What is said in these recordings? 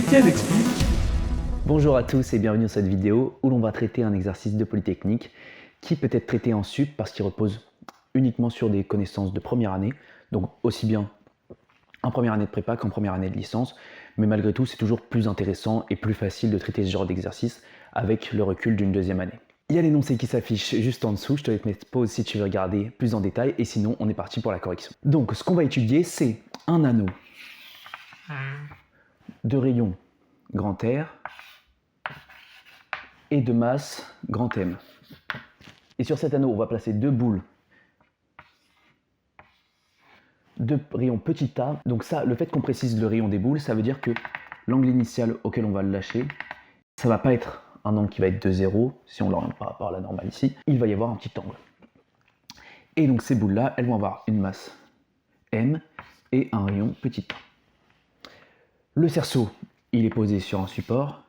Étienne explique. Bonjour à tous et bienvenue dans cette vidéo où l'on va traiter un exercice de Polytechnique qui peut être traité en sup parce qu'il repose uniquement sur des connaissances de première année, donc aussi bien en première année de prépa qu'en première année de licence, mais malgré tout c'est toujours plus intéressant et plus facile de traiter ce genre d'exercice avec le recul d'une deuxième année. Il y a l'énoncé qui s'affiche juste en dessous, je te laisse mettre pause si tu veux regarder plus en détail et sinon on est parti pour la correction. Donc ce qu'on va étudier c'est un anneau de rayon grand R et de masse grand M. Et sur cet anneau, on va placer deux boules de rayon petit a. Donc ça, le fait qu'on précise le rayon des boules, ça veut dire que l'angle initial auquel on va le lâcher, ça va pas être un angle qui va être de 0, si on l'oriente par rapport à la normale ici, il va y avoir un petit angle. Et donc ces boules-là, elles vont avoir une masse M et un rayon petit a. Le cerceau, il est posé sur un support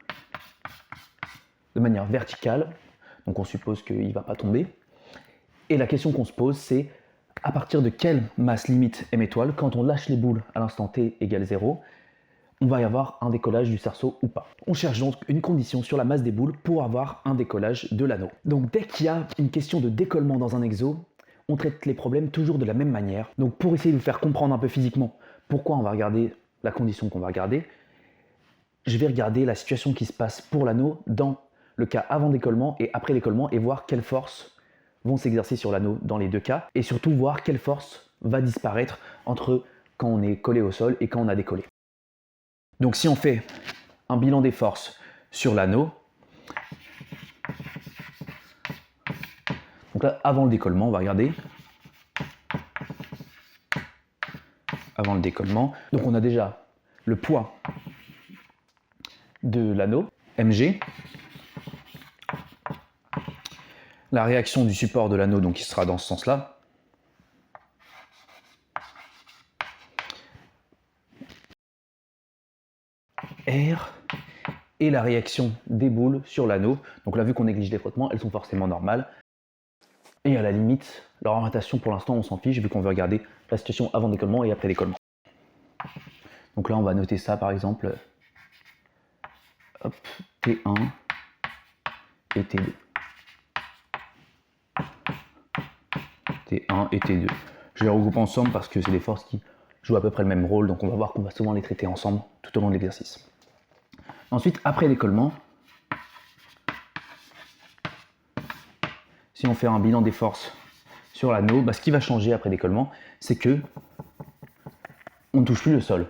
de manière verticale, donc on suppose qu'il ne va pas tomber. Et la question qu'on se pose, c'est à partir de quelle masse limite M étoile, quand on lâche les boules à l'instant t égale 0, on va y avoir un décollage du cerceau ou pas. On cherche donc une condition sur la masse des boules pour avoir un décollage de l'anneau. Donc dès qu'il y a une question de décollement dans un exo, on traite les problèmes toujours de la même manière. Donc pour essayer de vous faire comprendre un peu physiquement pourquoi on va regarder la condition qu'on va regarder, je vais regarder la situation qui se passe pour l'anneau dans le cas avant décollement et après décollement et voir quelles forces vont s'exercer sur l'anneau dans les deux cas et surtout voir quelle force va disparaître entre quand on est collé au sol et quand on a décollé. Donc si on fait un bilan des forces sur l'anneau, donc là avant le décollement, on va regarder. Avant le décollement, donc on a déjà le poids de l'anneau, mg, la réaction du support de l'anneau, donc qui sera dans ce sens-là, R, et la réaction des boules sur l'anneau. Donc là, vu qu'on néglige les frottements, elles sont forcément normales. Et à la limite, leur orientation, pour l'instant, on s'en fiche, vu qu'on veut regarder la situation avant décollement et après décollement. Donc là, on va noter ça, par exemple, hop, T1 et T2. T1 et T2. Je les regroupe ensemble parce que c'est des forces qui jouent à peu près le même rôle, donc on va voir qu'on va souvent les traiter ensemble tout au long de l'exercice. Ensuite, après décollement, si on fait un bilan des forces sur l'anneau, ce qui va changer après décollement, c'est que on ne touche plus le sol.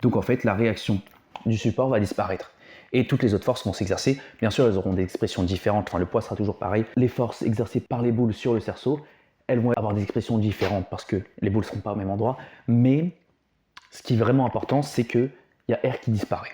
Donc en fait, la réaction du support va disparaître. Et toutes les autres forces vont s'exercer. Bien sûr, elles auront des expressions différentes, enfin le poids sera toujours pareil. Les forces exercées par les boules sur le cerceau, elles vont avoir des expressions différentes parce que les boules ne seront pas au même endroit. Mais ce qui est vraiment important, c'est qu'il y a R qui disparaît.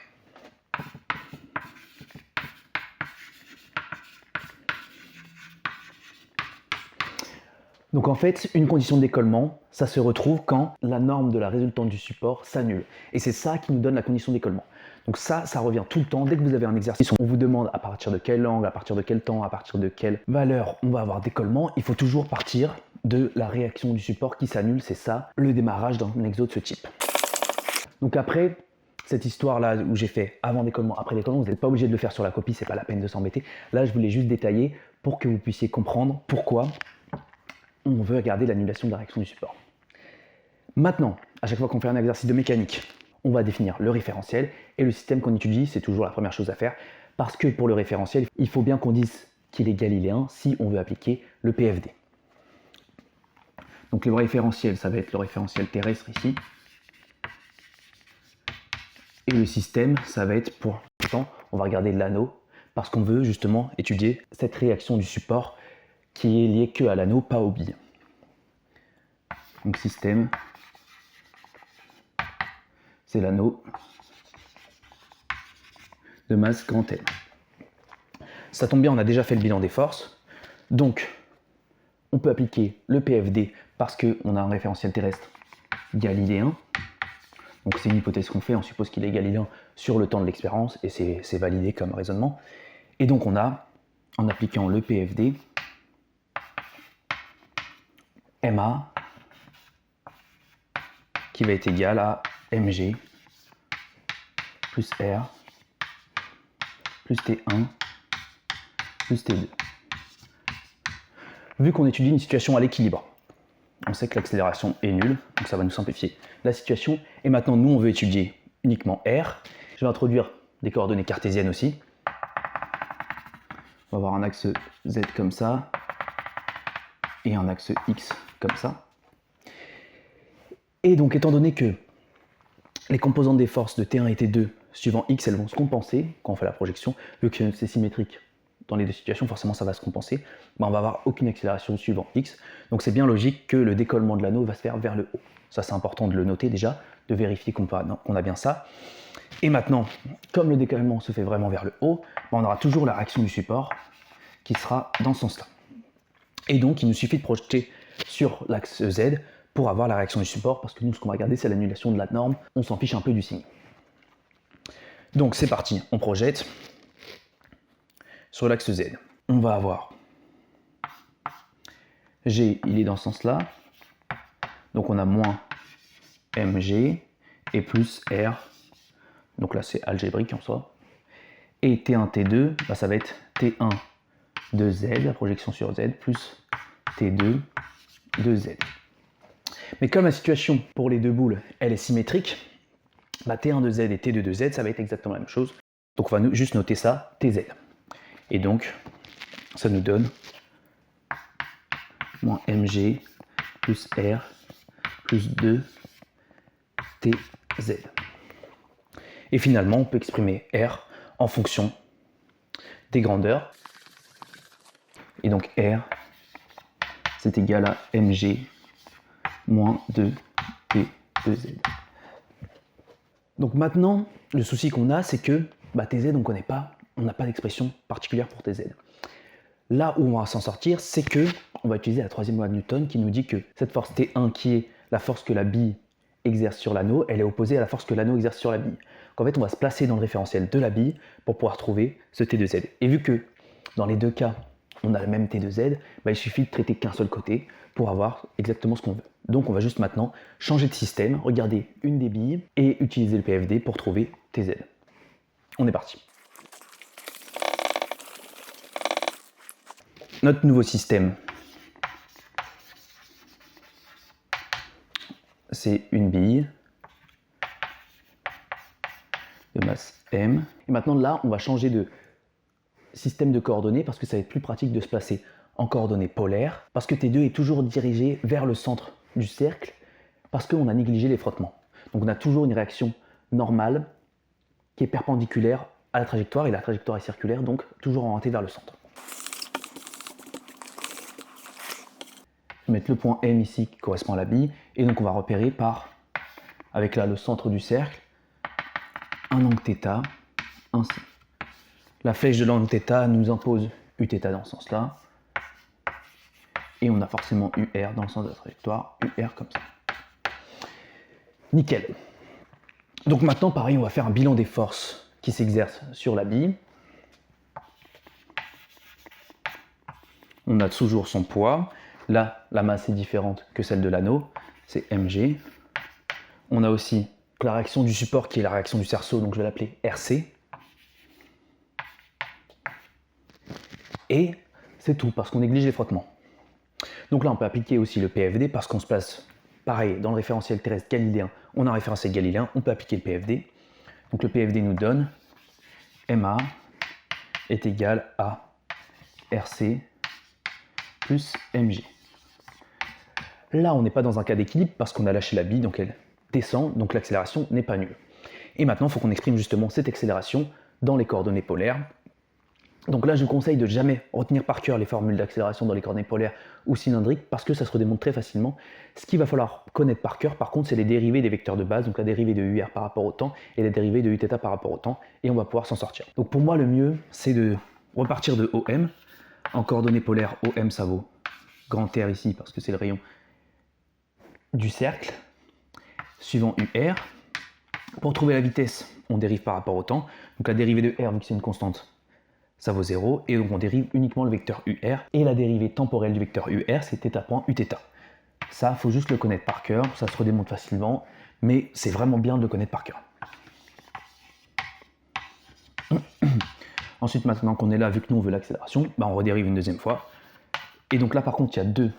Donc en fait, une condition de décollement, ça se retrouve quand la norme de la résultante du support s'annule. Et c'est ça qui nous donne la condition de décollement. Donc ça revient tout le temps. Dès que vous avez un exercice, on vous demande à partir de quel angle, à partir de quel temps, à partir de quelle valeur on va avoir décollement. Il faut toujours partir de la réaction du support qui s'annule. C'est ça, le démarrage d'un exo de ce type. Donc après, cette histoire-là où j'ai fait avant décollement, après décollement, vous n'êtes pas obligé de le faire sur la copie, c'est pas la peine de s'embêter. Là, je voulais juste détailler pour que vous puissiez comprendre pourquoi on veut regarder l'annulation de la réaction du support. Maintenant, à chaque fois qu'on fait un exercice de mécanique, on va définir le référentiel et le système qu'on étudie, c'est toujours la première chose à faire parce que pour le référentiel, il faut bien qu'on dise qu'il est galiléen si on veut appliquer le PFD. Donc le référentiel, ça va être le référentiel terrestre ici. Et le système, ça va être pour l'instant, on va regarder l'anneau parce qu'on veut justement étudier cette réaction du support qui est liée que à l'anneau, pas aux billes. Donc système, c'est l'anneau de masse grand M. Ça tombe bien, on a déjà fait le bilan des forces. Donc, on peut appliquer le PFD parce qu'on a un référentiel terrestre galiléen. Donc c'est une hypothèse qu'on fait, on suppose qu'il est galiléen sur le temps de l'expérience et c'est validé comme raisonnement. Et donc on a, en appliquant le PFD, MA qui va être égal à MG plus R plus T1 plus T2. Vu qu'on étudie une situation à l'équilibre, on sait que l'accélération est nulle, donc ça va nous simplifier la situation. Et maintenant, nous, on veut étudier uniquement R. Je vais introduire des coordonnées cartésiennes aussi. On va avoir un axe Z comme ça et un axe X comme ça. Et donc, étant donné que les composantes des forces de T1 et T2 suivant X, elles vont se compenser quand on fait la projection, vu que c'est symétrique dans les deux situations, forcément ça va se compenser, on va avoir aucune accélération suivant X. Donc c'est bien logique que le décollement de l'anneau va se faire vers le haut. Ça c'est important de le noter déjà, de vérifier qu'on a bien ça. Et maintenant, comme le décollement se fait vraiment vers le haut, on aura toujours la réaction du support qui sera dans ce sens-là. Et donc il nous suffit de projeter sur l'axe Z pour avoir la réaction du support, parce que nous ce qu'on va regarder c'est l'annulation de la norme, on s'en fiche un peu du signe. Donc c'est parti, on projette sur l'axe Z. On va avoir G, il est dans ce sens-là, donc on a moins mg et plus R, donc là c'est algébrique en soi, et T1, T2, bah, ça va être T1 de Z, la projection sur Z, plus T2 de Z. Mais comme la situation pour les deux boules, elle est symétrique, bah, T1 de Z et T2 de Z, ça va être exactement la même chose. Donc on va juste noter ça, TZ. Et donc, ça nous donne moins mg plus R plus 2 TZ. Et finalement, on peut exprimer R en fonction des grandeurs. Et donc R, c'est égal à mg moins 2 T2Z. Donc maintenant, le souci qu'on a, c'est que TZ, on ne connaît pas, on n'a pas d'expression particulière pour TZ. Là où on va s'en sortir, c'est que on va utiliser la troisième loi de Newton qui nous dit que cette force T1, qui est la force que la bille exerce sur l'anneau, elle est opposée à la force que l'anneau exerce sur la bille. Donc en fait, on va se placer dans le référentiel de la bille pour pouvoir trouver ce T2Z. Et vu que dans les deux cas, on a le même T2Z, il suffit de traiter qu'un seul côté pour avoir exactement ce qu'on veut. Donc on va juste maintenant changer de système, regarder une des billes et utiliser le PFD pour trouver TZ. On est parti. Notre nouveau système, c'est une bille de masse M. Et maintenant là, on va changer de système de coordonnées parce que ça va être plus pratique de se placer en coordonnées polaires, parce que T2 est toujours dirigé vers le centre du cercle, parce qu'on a négligé les frottements. Donc on a toujours une réaction normale qui est perpendiculaire à la trajectoire, et la trajectoire est circulaire, donc toujours orientée vers le centre. Je vais mettre le point M ici qui correspond à la bille, et donc on va repérer par, avec là le centre du cercle, un angle θ, ainsi. La flèche de l'angle θ nous impose Uθ dans ce sens-là, et on a forcément UR dans le sens de la trajectoire, UR comme ça. Nickel. Donc maintenant, pareil, on va faire un bilan des forces qui s'exercent sur la bille. On a toujours son poids. Là, la masse est différente que celle de l'anneau, c'est mg. On a aussi la réaction du support qui est la réaction du cerceau, donc je vais l'appeler RC. Et c'est tout, parce qu'on néglige les frottements. Donc là, on peut appliquer aussi le PFD, parce qu'on se place, pareil, dans le référentiel terrestre galiléen, on a un référentiel galiléen, on peut appliquer le PFD. Donc le PFD nous donne MA est égal à RC plus mg. Là, on n'est pas dans un cas d'équilibre, parce qu'on a lâché la bille, donc elle descend, donc l'accélération n'est pas nulle. Et maintenant, il faut qu'on exprime justement cette accélération dans les coordonnées polaires. Donc là, je vous conseille de jamais retenir par cœur les formules d'accélération dans les coordonnées polaires ou cylindriques, parce que ça se redémontre très facilement. Ce qu'il va falloir connaître par cœur, par contre, c'est les dérivées des vecteurs de base, donc la dérivée de UR par rapport au temps et la dérivée de Uθ par rapport au temps, et on va pouvoir s'en sortir. Donc pour moi, le mieux, c'est de repartir de OM. En coordonnées polaires, OM, ça vaut grand R ici, parce que c'est le rayon du cercle, suivant UR. Pour trouver la vitesse, on dérive par rapport au temps. Donc la dérivée de R, vu que c'est une constante, ça vaut 0, et donc on dérive uniquement le vecteur UR, et la dérivée temporelle du vecteur UR, c'est θ.Uθ. Ça, il faut juste le connaître par cœur, ça se redémontre facilement, mais c'est vraiment bien de le connaître par cœur. Ensuite, maintenant qu'on est là, vu que nous on veut l'accélération, bah, on redérive une deuxième fois. Et donc là, par contre, il y a deux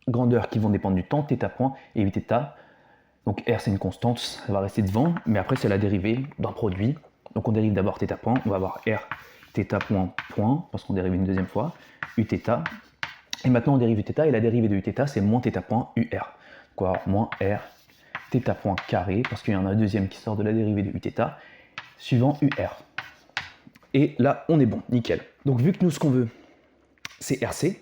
grandeurs qui vont dépendre du temps, θ point et uθ. Donc R, c'est une constante, ça va rester devant, mais après, c'est la dérivée d'un produit. Donc on dérive d'abord θ point, on va avoir R, θ point, point, parce qu'on dérive une deuxième fois, uθ. Et maintenant, on dérive uθ, et la dérivée de uθ, c'est moins θ point ur. Donc on va avoir moins R, θ point carré, parce qu'il y en a un deuxième qui sort de la dérivée de uθ, suivant ur. Et là, on est bon, nickel. Donc vu que nous, ce qu'on veut, c'est RC,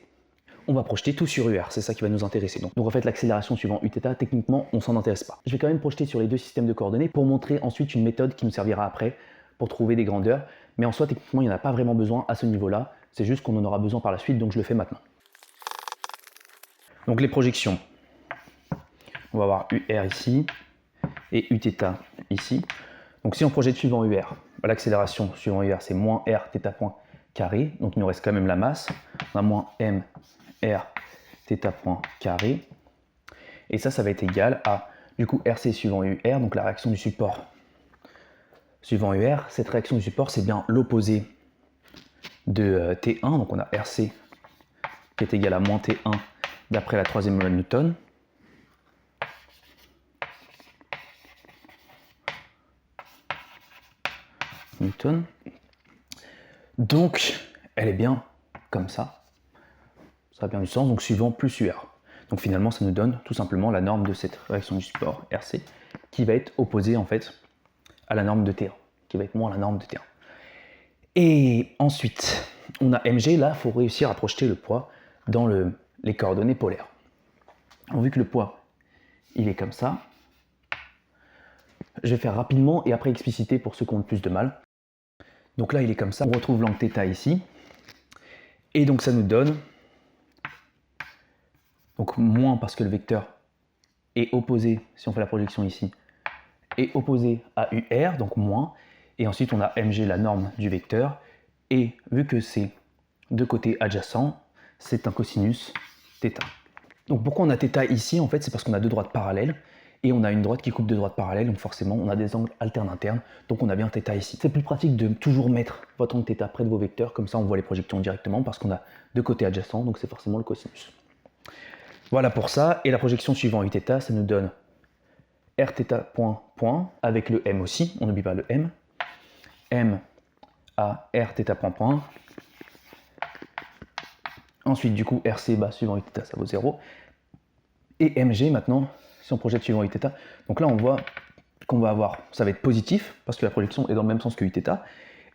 on va projeter tout sur UR, c'est ça qui va nous intéresser. Donc en fait, l'accélération suivant uθ, techniquement, on s'en intéresse pas. Je vais quand même projeter sur les deux systèmes de coordonnées pour montrer ensuite une méthode qui nous servira après pour trouver des grandeurs. Mais en soi, techniquement, il n'y en a pas vraiment besoin à ce niveau-là. C'est juste qu'on en aura besoin par la suite, donc je le fais maintenant. Donc les projections. On va avoir UR ici et uθ ici. Donc si on projette suivant UR, l'accélération suivant UR, c'est moins R, θ point carré. Donc il nous reste quand même la masse. On a moins M, R, θ point carré. Et ça va être égal à, du coup, RC suivant UR, donc la réaction du support suivant UR. Cette réaction du support, c'est bien l'opposé de T1. Donc on a RC qui est égal à moins T1 d'après la troisième loi de Newton. Donc, elle est bien comme ça. Ça a bien du sens, donc suivant plus UR. Donc finalement, ça nous donne tout simplement la norme de cette réaction du support RC qui va être opposée en fait à la norme de T1, qui va être moins la norme de T1. Et ensuite, on a mg, là, il faut réussir à projeter le poids dans les coordonnées polaires. Donc, vu que le poids, il est comme ça, je vais faire rapidement et après expliciter pour ceux qui ont le plus de mal. Donc là, il est comme ça, on retrouve l'angle θ ici, et donc ça nous donne, donc moins parce que le vecteur est opposé, si on fait la projection ici, est opposé à UR, donc moins, et ensuite on a mg, la norme du vecteur, et vu que c'est deux côtés adjacents, c'est un cosinus θ. Donc pourquoi on a θ ici? En fait, c'est parce qu'on a deux droites parallèles, et on a une droite qui coupe deux droites parallèles, donc forcément on a des angles alternes internes, donc on a bien θ ici. C'est plus pratique de toujours mettre votre angle θ près de vos vecteurs, comme ça on voit les projections directement, parce qu'on a deux côtés adjacents, donc c'est forcément le cosinus. Voilà pour ça, et la projection suivant uθ, ça nous donne rθ point, point, avec le m aussi, on n'oublie pas le m, m à rθ point, point. Ensuite, du coup, rc, bah, suivant uθ, ça vaut 0. Et mg, maintenant, si on projette suivant uθ, donc là, on voit qu'on va avoir, ça va être positif, parce que la projection est dans le même sens que uθ,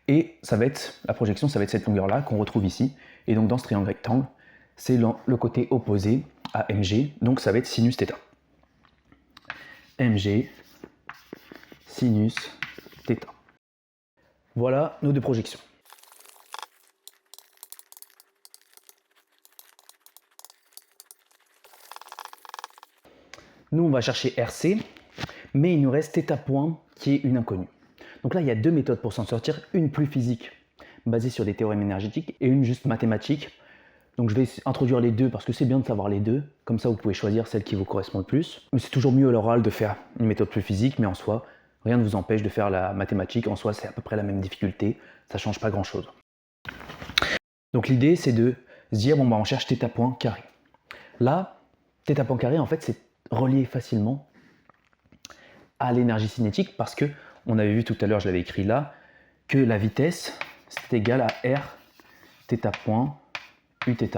et ça va être, la projection, ça va être cette longueur-là qu'on retrouve ici, et donc dans ce triangle rectangle, c'est le côté opposé à mg, donc ça va être sinus θ. mg, sinus θ. Voilà nos deux projections. Nous, on va chercher RC, mais il nous reste θ point qui est une inconnue. Donc là, il y a deux méthodes pour s'en sortir, une plus physique, basée sur des théorèmes énergétiques, et une juste mathématique. Donc je vais introduire les deux parce que c'est bien de savoir les deux, comme ça vous pouvez choisir celle qui vous correspond le plus. C'est toujours mieux à l'oral de faire une méthode plus physique, mais en soi, rien ne vous empêche de faire la mathématique, en soi c'est à peu près la même difficulté, ça ne change pas grand chose. Donc l'idée c'est de se dire, bon bah on cherche θ point carré. Là, θ point carré en fait c'est relié facilement à l'énergie cinétique parce que, on avait vu tout à l'heure, je l'avais écrit là, que la vitesse c'est égal à r θ point uθ.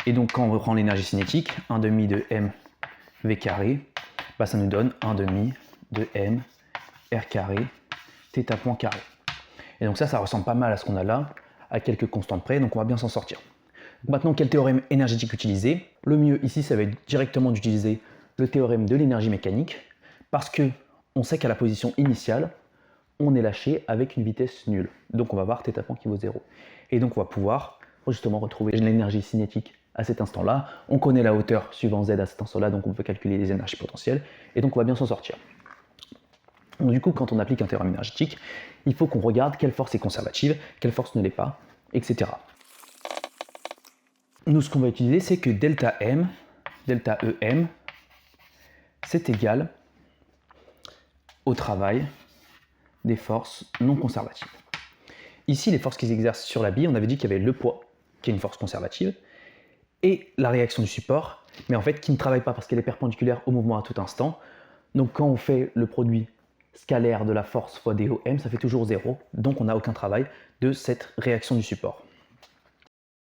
Et donc quand on reprend l'énergie cinétique, 1 demi de m v carré, bah, ça nous donne 1 demi de m r carré θ point carré. Et donc ça ressemble pas mal à ce qu'on a là, à quelques constantes près, donc on va bien s'en sortir. Donc maintenant, quel théorème énergétique utiliser? Le mieux ici, ça va être directement d'utiliser le théorème de l'énergie mécanique, parce que on sait qu'à la position initiale, on est lâché avec une vitesse nulle. Donc on va voir θ point qui vaut 0. Et donc on va pouvoir justement retrouver l'énergie cinétique à cet instant-là. On connaît la hauteur suivant z à cet instant-là, donc on peut calculer les énergies potentielles, et donc on va bien s'en sortir. Donc du coup, quand on applique un théorème énergétique, il faut qu'on regarde quelle force est conservative, quelle force ne l'est pas, etc. Nous, ce qu'on va utiliser, c'est que delta M, delta EM, c'est égal au travail des forces non conservatives. ici, les forces qui s'exercent sur la bille, on avait dit qu'il y avait le poids, qui est une force conservative, et la réaction du support, mais en fait qui ne travaille pas parce qu'elle est perpendiculaire au mouvement à tout instant. Donc quand on fait le produit scalaire de la force fois DOM, ça fait toujours 0, donc on n'a aucun travail de cette réaction du support.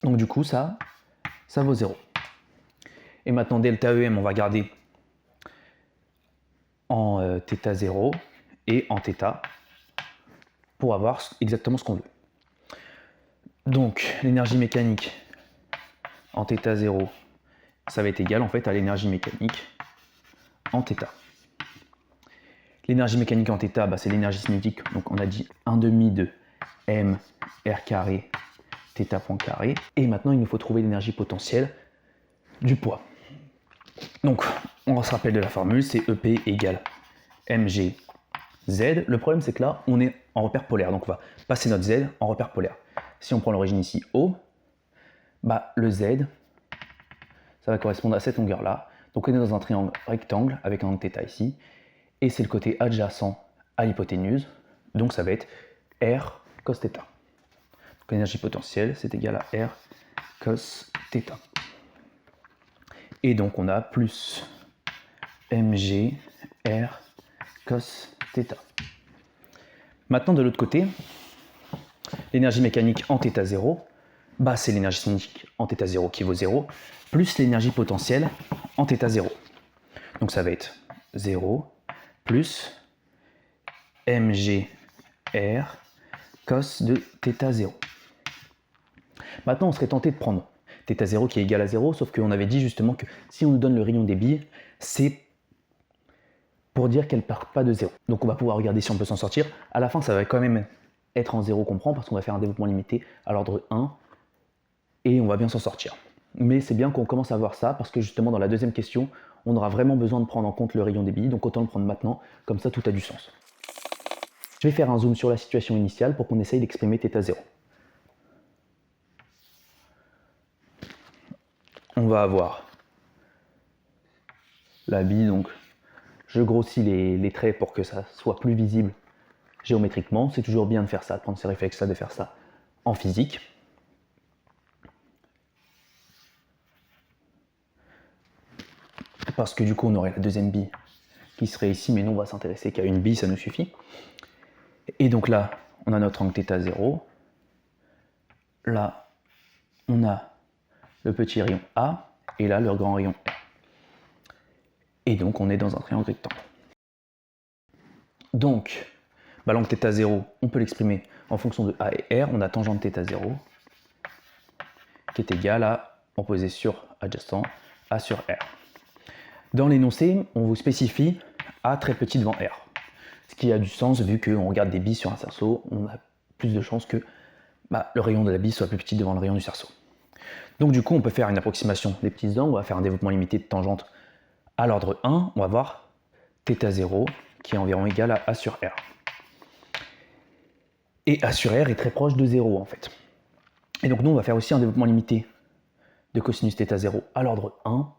Donc du coup, ça vaut 0. Et maintenant, delta EM, on va garder en θ0 et en θ pour avoir exactement ce qu'on veut. Donc, l'énergie mécanique en θ0, ça va être égal en fait à l'énergie mécanique en θ. L'énergie mécanique en θ, c'est l'énergie cinétique, donc on a dit 1/2 de m r carré θ point carré. Et maintenant, il nous faut trouver l'énergie potentielle du poids. Donc, on se rappelle de la formule, c'est EP égale mg z. Le problème, c'est que là, on est en repère polaire, donc on va passer notre z en repère polaire. Si on prend l'origine ici, O, le z, ça va correspondre à cette longueur-là. Donc on est dans un triangle rectangle avec un angle θ ici, et c'est le côté adjacent à l'hypoténuse, donc ça va être R cos θ. Donc l'énergie potentielle, c'est égal à R cos θ. Et donc on a plus mg R cos θ. Maintenant de l'autre côté, l'énergie mécanique en θ0, c'est l'énergie cinétique en θ0 qui vaut 0, plus l'énergie potentielle en θ0. Donc ça va être 0 plus mg R cos de θ0. Maintenant, on serait tenté de prendre θ0 qui est égal à 0, sauf qu'on avait dit justement que si on nous donne le rayon des billes, c'est pour dire qu'elle ne part pas de 0. Donc on va pouvoir regarder si on peut s'en sortir. À la fin, ça va quand même être en 0 qu'on prend, parce qu'on va faire un développement limité à l'ordre 1, et on va bien s'en sortir. Mais c'est bien qu'on commence à voir ça, parce que justement dans la deuxième question, on aura vraiment besoin de prendre en compte le rayon des billes, donc autant le prendre maintenant, comme ça tout a du sens. Je vais faire un zoom sur la situation initiale pour qu'on essaye d'exprimer θ0. On va avoir la bille, donc je grossis les traits pour que ça soit plus visible géométriquement. C'est toujours bien de faire ça, de prendre ces réflexes-là, de faire ça en physique. Parce que du coup, on aurait la deuxième bille qui serait ici, mais nous, on va s'intéresser qu'à une bille, ça nous suffit. Et donc là, on a notre angle θ0. Là, on a le petit rayon A, et là, le grand rayon R. Et donc, on est dans un triangle rectangle. Donc, l'angle θ0, on peut l'exprimer en fonction de A et R. On a tangente θ0 qui est égal à, opposé sur adjacent, A sur R. Dans l'énoncé, on vous spécifie A très petit devant R. Ce qui a du sens vu qu'on regarde des billes sur un cerceau, on a plus de chances que le rayon de la bille soit plus petit devant le rayon du cerceau. Donc du coup, on peut faire une approximation des petits angles, on va faire un développement limité de tangente à l'ordre 1, on va voir θ0 qui est environ égal à A sur R. Et A sur R est très proche de 0 en fait. Et donc nous, on va faire aussi un développement limité de cosinus θ0 à l'ordre 1.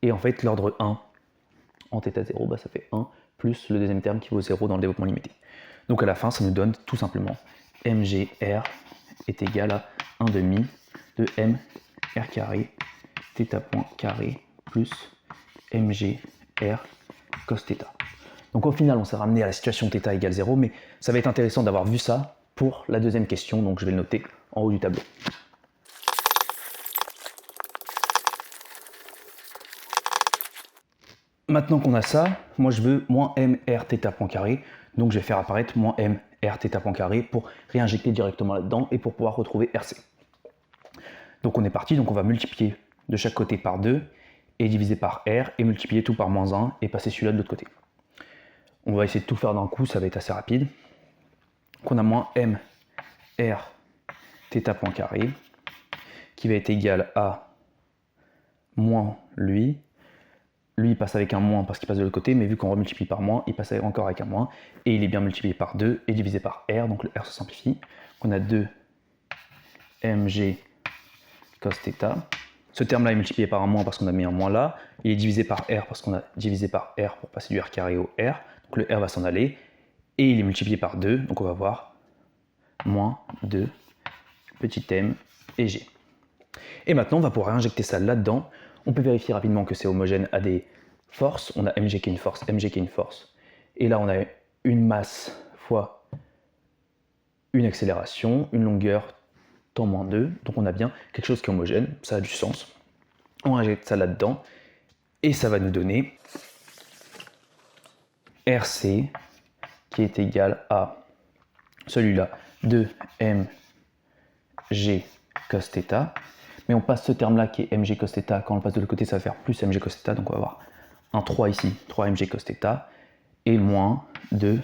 Et en fait, l'ordre 1 en θ0, ça fait 1 plus le deuxième terme qui vaut 0 dans le développement limité. Donc à la fin, ça nous donne tout simplement mgr est égal à 1/2 de m r carré θ point carré plus mg r cos θ. Donc au final, on s'est ramené à la situation θ égale 0, mais ça va être intéressant d'avoir vu ça pour la deuxième question, donc je vais le noter en haut du tableau. Maintenant qu'on a ça, moi je veux moins m r θ point carré, donc je vais faire apparaître moins m r θ point carré pour réinjecter directement là-dedans et pour pouvoir retrouver RC. Donc on est parti, donc on va multiplier de chaque côté par 2 et diviser par R et multiplier tout par moins 1 et passer celui-là de l'autre côté. On va essayer de tout faire d'un coup, ça va être assez rapide. Donc on a moins m r θ point carré qui va être égal à moins lui. Lui, il passe avec un moins parce qu'il passe de l'autre côté, mais vu qu'on remultiplie par moins, il passe encore avec un moins, et il est bien multiplié par 2 et divisé par R, donc le R se simplifie. On a 2 mg cos θ. Ce terme-là est multiplié par un moins parce qu'on a mis un moins là, il est divisé par R parce qu'on a divisé par R pour passer du R carré au R, donc le R va s'en aller, et il est multiplié par 2, donc on va voir moins 2 petit m et g. Et maintenant, on va pouvoir injecter ça là-dedans. On peut vérifier rapidement que c'est homogène à des forces. On a mg qui est une force, mg qui est une force. Et là, on a une masse fois une accélération, une longueur temps moins 2. Donc on a bien quelque chose qui est homogène, ça a du sens. On injecte ça là-dedans et ça va nous donner RC qui est égal à celui-là, 2mg cos θ. Mais on passe ce terme-là qui est mg cos θ, quand on le passe de l'autre côté, ça va faire plus mg cos θ, donc on va avoir un 3 ici, 3mg cos θ, et moins 2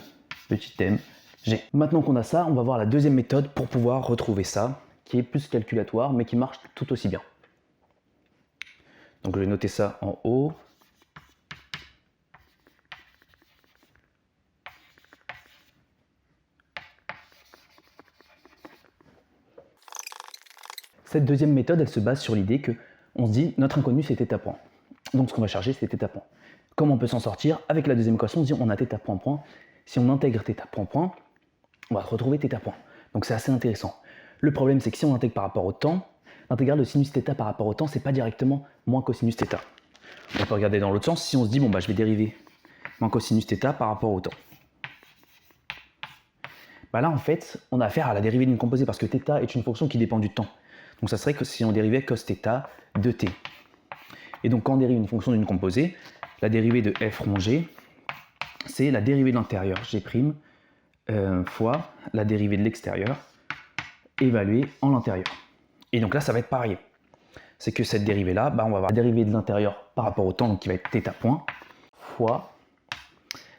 petit m g. Maintenant qu'on a ça, on va voir la deuxième méthode pour pouvoir retrouver ça, qui est plus calculatoire, mais qui marche tout aussi bien. Donc je vais noter ça en haut. Cette deuxième méthode, elle se base sur l'idée que on se dit notre inconnu c'est θ point. Donc ce qu'on va charger c'est θ point. Comment on peut s'en sortir? Avec la deuxième équation, on se dit on a θ point point. Si on intègre θ point point, on va retrouver θ point. Donc c'est assez intéressant. Le problème c'est que si on intègre par rapport au temps, l'intégrale de sinus θ par rapport au temps, c'est pas directement moins cosinus θ. On peut regarder dans l'autre sens, si on se dit bon bah je vais dériver moins cosinus θ par rapport au temps. Bah là en fait, on a affaire à la dérivée d'une composée parce que θ est une fonction qui dépend du temps. Donc ça serait que si on dérivait cos θ de t. Et donc quand on dérive une fonction d'une composée, la dérivée de f rond g, c'est la dérivée de l'intérieur g' fois la dérivée de l'extérieur évaluée en l'intérieur. Et donc là ça va être pareil. C'est que cette dérivée-là, bah on va avoir la dérivée de l'intérieur par rapport au temps, donc qui va être θ point, fois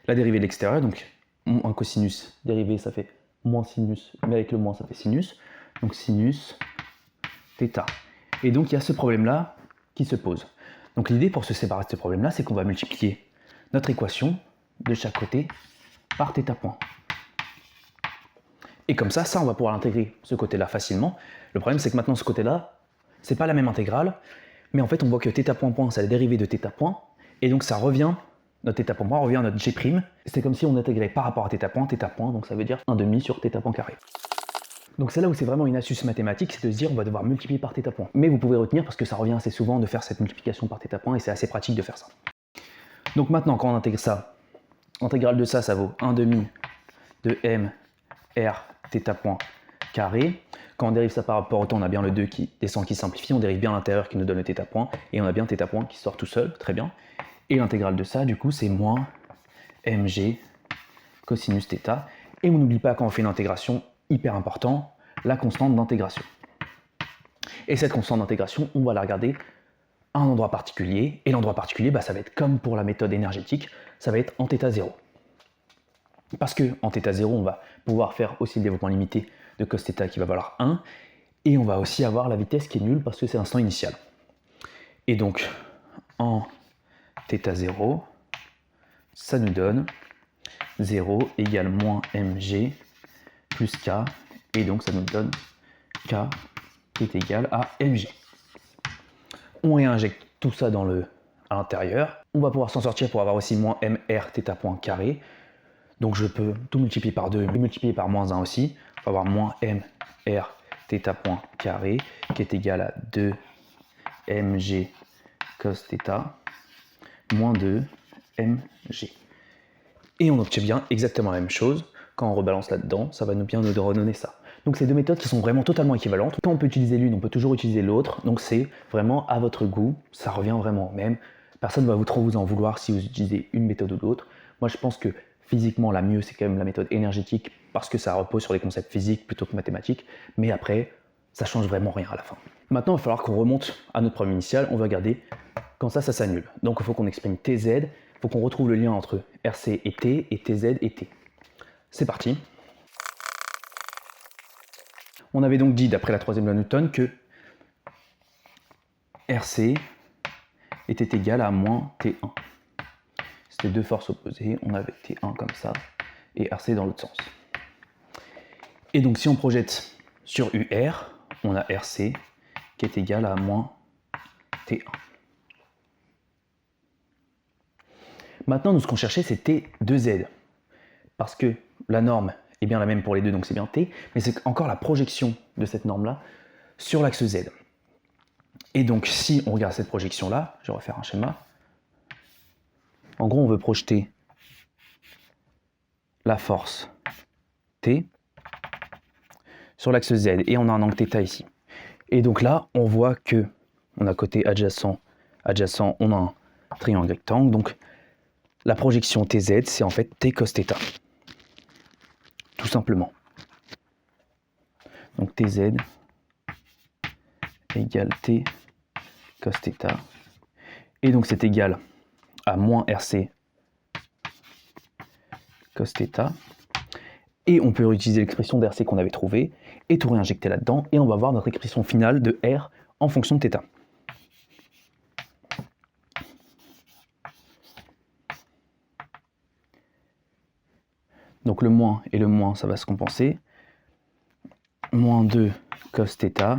la dérivée de l'extérieur, donc un cosinus dérivé ça fait moins sinus, mais avec le moins ça fait sinus, donc sinus θ. Et donc il y a ce problème-là qui se pose. Donc l'idée pour se séparer de ce problème-là, c'est qu'on va multiplier notre équation de chaque côté par θ point. Et comme ça, on va pouvoir intégrer ce côté-là facilement. Le problème, c'est que maintenant, ce côté-là, c'est pas la même intégrale, mais en fait, on voit que θ point point, c'est la dérivée de θ point, et donc ça revient, notre θ point point revient à notre g'. C'est comme si on intégrait par rapport à θ point, donc ça veut dire 1/2 sur θ point carré. Donc c'est là où c'est vraiment une astuce mathématique, c'est de se dire on va devoir multiplier par θ point. Mais vous pouvez retenir parce que ça revient assez souvent de faire cette multiplication par θ point et c'est assez pratique de faire ça. Donc maintenant quand on intègre ça, l'intégrale de ça, ça vaut 1/2 de m r θ point carré. Quand on dérive ça par rapport au temps, on a bien le 2 qui descend, qui simplifie, on dérive bien l'intérieur qui nous donne le θ point et on a bien θ point qui sort tout seul, très bien. Et l'intégrale de ça, du coup, c'est moins mg cosinus θ. Et on n'oublie pas quand on fait une intégration, hyper important, la constante d'intégration. Et cette constante d'intégration, on va la regarder à un endroit particulier, et l'endroit particulier, bah, ça va être comme pour la méthode énergétique, ça va être en θ0. Parce que en θ0, on va pouvoir faire aussi le développement limité de cos θ qui va valoir 1, et on va aussi avoir la vitesse qui est nulle parce que c'est l'instant initial. Et donc, en θ0, ça nous donne 0 égale moins mg plus k, et donc ça nous donne k qui est égal à mg. On réinjecte tout ça à l'intérieur. On va pouvoir s'en sortir pour avoir aussi moins mr θ point carré. Donc je peux tout multiplier par 2 et multiplier par moins 1 aussi. On va avoir moins mr θ point carré qui est égal à 2 mg cos θ moins 2 mg. Et on obtient bien exactement la même chose. Quand on rebalance là-dedans, ça va bien nous redonner ça. Donc c'est deux méthodes qui sont vraiment totalement équivalentes. Quand on peut utiliser l'une, on peut toujours utiliser l'autre. Donc c'est vraiment à votre goût, ça revient vraiment au même. Personne ne va trop vous en vouloir si vous utilisez une méthode ou l'autre. Moi je pense que physiquement la mieux c'est quand même la méthode énergétique parce que ça repose sur les concepts physiques plutôt que mathématiques. Mais après, ça change vraiment rien à la fin. Maintenant il va falloir qu'on remonte à notre problème initial. On va regarder quand ça s'annule. Donc il faut qu'on exprime TZ. Il faut qu'on retrouve le lien entre RC et T et TZ et T. C'est parti. On avait donc dit, d'après la troisième loi de Newton, que RC était égal à moins T1. C'était deux forces opposées, on avait T1 comme ça, et RC dans l'autre sens. Et donc si on projette sur UR, on a RC qui est égal à moins T1. Maintenant, nous, ce qu'on cherchait, c'était 2Z. Parce que la norme, est bien la même pour les deux, donc c'est bien t, mais c'est encore la projection de cette norme-là sur l'axe z. Et donc si on regarde cette projection-là, je vais refaire un schéma. En gros, on veut projeter la force T sur l'axe Z, et on a un angle θ ici. Et donc là, on voit que on a côté adjacent, on a un triangle rectangle, donc la projection TZ, c'est en fait T cos θ. Tout simplement. Donc TZ égale T cos θ. Et donc c'est égal à moins RC cos θ. Et on peut réutiliser l'expression d'RC qu'on avait trouvée et tout réinjecter là-dedans. Et on va voir notre expression finale de R en fonction de θ. Donc le moins et le moins, ça va se compenser. Moins 2 cos θ,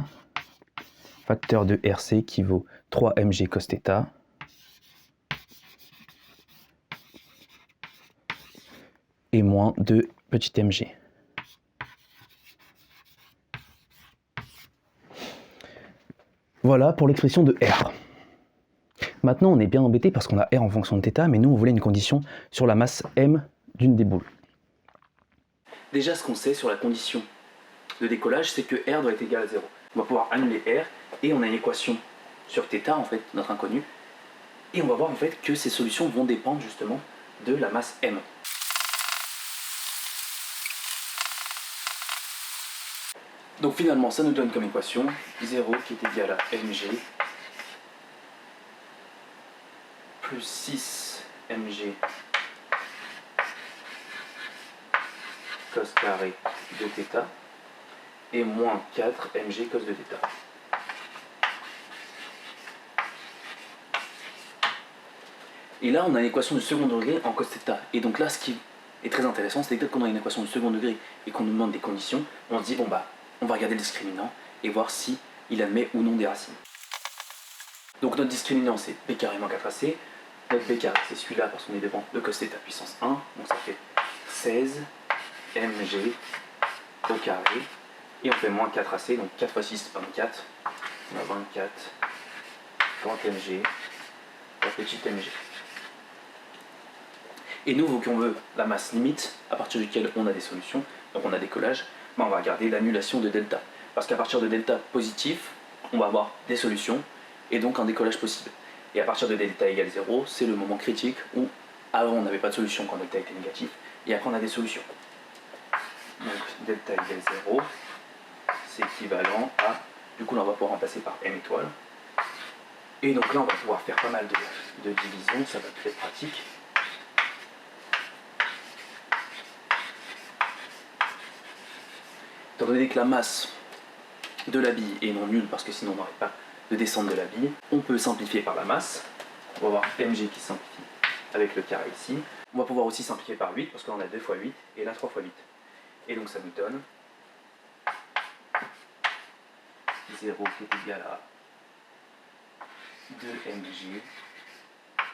facteur de RC qui vaut 3 mg cos θ. Et moins 2 petit mg. Voilà pour l'expression de R. Maintenant, on est bien embêté parce qu'on a R en fonction de θ, mais nous, on voulait une condition sur la masse M d'une des boules. Déjà, ce qu'on sait sur la condition de décollage, c'est que R doit être égal à 0. On va pouvoir annuler R, et on a une équation sur θ, en fait, notre inconnu, et on va voir en fait que ces solutions vont dépendre justement de la masse M. Donc finalement, ça nous donne comme équation 0 qui est égal à mg plus 6 mg cos carré de θ et moins 4 mg cos de θ. Et là, on a une équation de second degré en cos θ. Et donc là, ce qui est très intéressant, c'est que dès qu'on a une équation de second degré et qu'on nous demande des conditions, on se dit, bon bah, on va regarder le discriminant et voir si il admet ou non des racines. Donc notre discriminant, c'est b carré moins 4ac. Notre b carré, c'est celui-là parce qu'on est devant de cos θ puissance 1. Donc ça fait 16 mg au carré. Et on fait moins 4ac, donc 4 fois 6, 24. On a 24 grand mg par petit mg. Et nous, vu qu'on veut la masse limite, à partir duquel on a des solutions, donc on a décollage, on va regarder l'annulation de delta. Parce qu'à partir de delta positif, on va avoir des solutions, et donc un décollage possible. Et à partir de delta égale 0, c'est le moment critique où avant on n'avait pas de solution quand delta était négatif, et après on a des solutions. Donc delta égale 0, c'est équivalent à, du coup là on va pouvoir remplacer par m étoile. Et donc là on va pouvoir faire pas mal de divisions, ça va être pratique. Étant donné que la masse de la bille est non nulle, parce que sinon on n'aurait pas de descente de la bille, on peut simplifier par la masse. On va voir mg qui simplifie avec le carré ici. On va pouvoir aussi simplifier par 8, parce qu'on a 2 fois 8, et là 3 fois 8. Et donc ça nous donne 0 qui est égal à 2 mg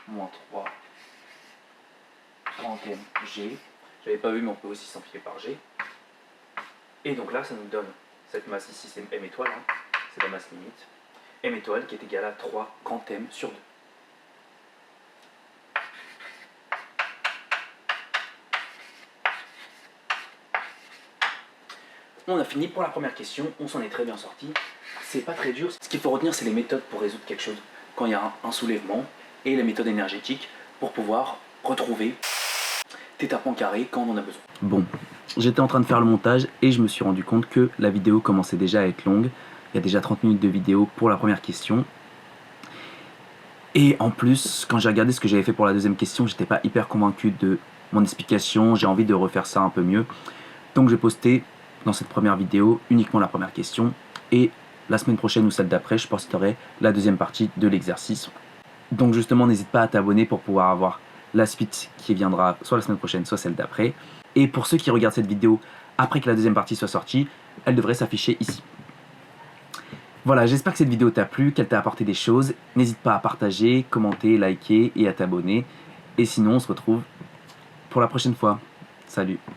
moins 3 grand mg. J'avais pas vu, mais on peut aussi simplifier par g. Et donc là, ça nous donne cette masse ici, c'est m étoile, hein, c'est la masse limite. M étoile qui est égale à 3 grand M sur 2. On a fini pour la première question, on s'en est très bien sorti. C'est pas très dur. Ce qu'il faut retenir, c'est les méthodes pour résoudre quelque chose quand il y a un soulèvement et les méthodes énergétiques pour pouvoir retrouver θ point carré quand on en a besoin. Bon, j'étais en train de faire le montage et je me suis rendu compte que la vidéo commençait déjà à être longue. Il y a déjà 30 minutes de vidéo pour la première question. Et en plus, quand j'ai regardé ce que j'avais fait pour la deuxième question, j'étais pas hyper convaincu de mon explication. J'ai envie de refaire ça un peu mieux. Donc j'ai posté dans cette première vidéo uniquement la première question. Et la semaine prochaine ou celle d'après, je posterai la deuxième partie de l'exercice. Donc justement, n'hésite pas à t'abonner pour pouvoir avoir la suite qui viendra soit la semaine prochaine, soit celle d'après. Et pour ceux qui regardent cette vidéo après que la deuxième partie soit sortie, elle devrait s'afficher ici. Voilà, j'espère que cette vidéo t'a plu, qu'elle t'a apporté des choses. N'hésite pas à partager, commenter, liker et à t'abonner. Et sinon, on se retrouve pour la prochaine fois. Salut!